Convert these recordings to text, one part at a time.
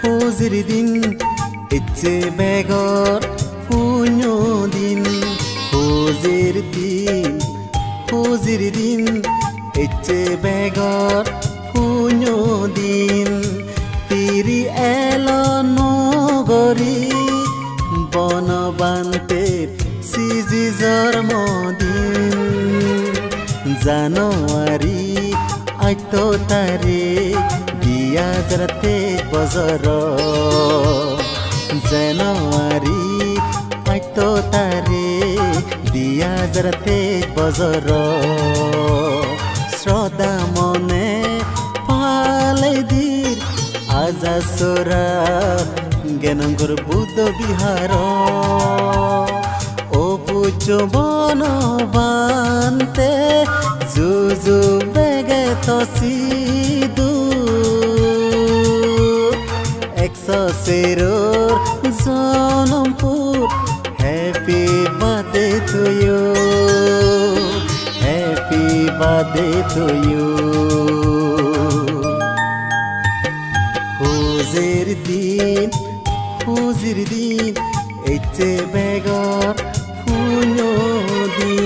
Hozir din Itse begor punyo din Hozir din Itse begor punyo din Tiri elono gori Bonobante Sizi Zormodin Januari Aito tarik Dia jarate bazaro Januari Aito tarik Dia jarate bazaro Shroda mone Palai dir Aja sora Genangur Buddha Biharo Opucho bono bante Zuzu bege tosidu Exoseror Zonompur Happy birthday to you Happy birthday to you Hozir din Itse begor punyo din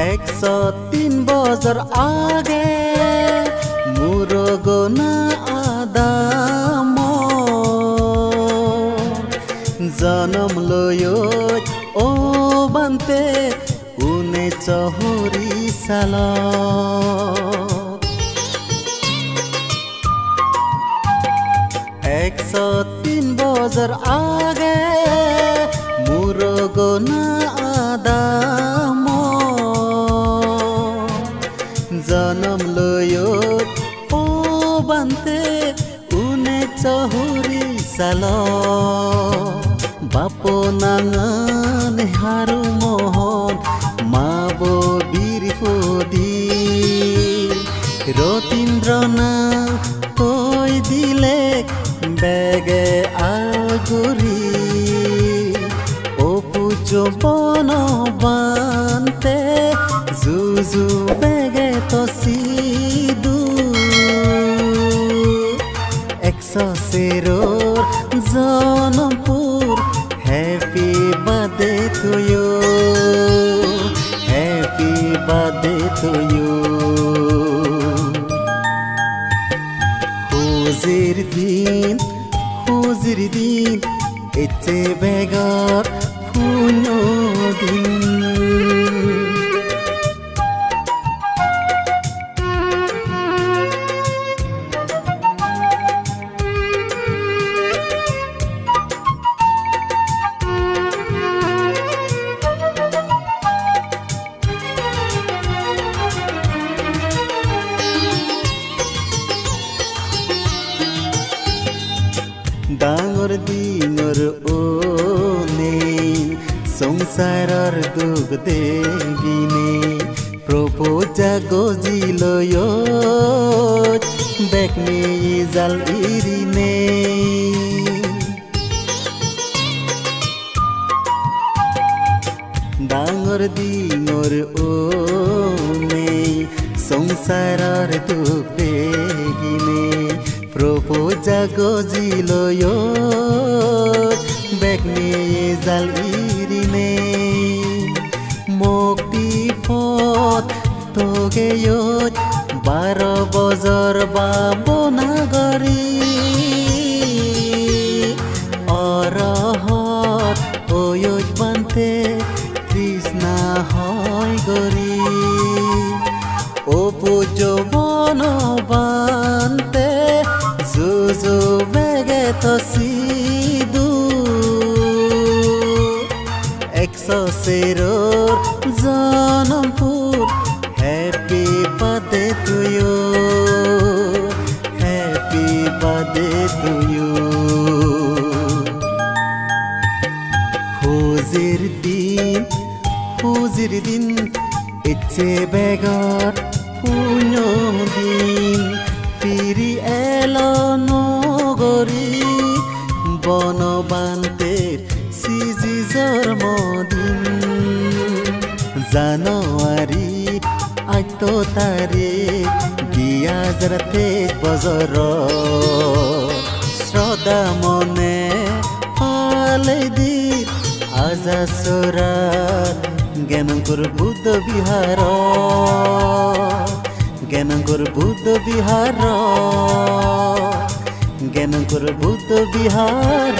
Ekso 3 বছর আগে মুরগনা আদাম জনম লয় ও বানতে উনে চহরি সাল একশো 3 বছর আগে মুরগনা আদাম জনম লয় ও বানতে উনে চহরি সাল বাপো নাঙান হারু মোহন মাবো বীরপদি রতীন্দ্রনা তৈ দিলে বেগে আগুরি অপুজো বন বানতে জুজু বেগে তসিদু Exoseror Zonompur Happy birthday to you Happy birthday to you Hozir din Itse begor punyo din ডাঙর দিঙর ও নেই সংসারর দুঃখ দেগিনে প্রপোজা গজিলয় বেকনে জাল ইরিনে ডাঙর দিঙর ও নেই সংসারর দুঃখ দেগিনে প্রপোজা গজিলয় বেকনে জাল ইরিনে মুক্তি পথ তোগেয় 12 বছর বাবনাগরী অরহত ওয়ত বানতে কৃষ্ণা হয় গরি অপুজো বন বানতে জুজু বেগে তসিদু Exoseror Zonompur Happy birthday to you Happy birthday to you Hozir আজিৰ দিন ইচ্ছে বেগত পুণ্য দিন ফিৰি এলো নগৰী বনবান্তেৰ সিজি জন্মদিন জানুৱাৰী 8 তাৰিখ 2023 বছৰ শ্ৰদ্ধা মনে ফালে দি আজা চৰাত জ্ঞানকৰ বুদ্ধ বিহাৰ জ্ঞানকৰ বুদ্ধ বিহাৰ জ্ঞানকৰ বুদ্ধ বিহাৰ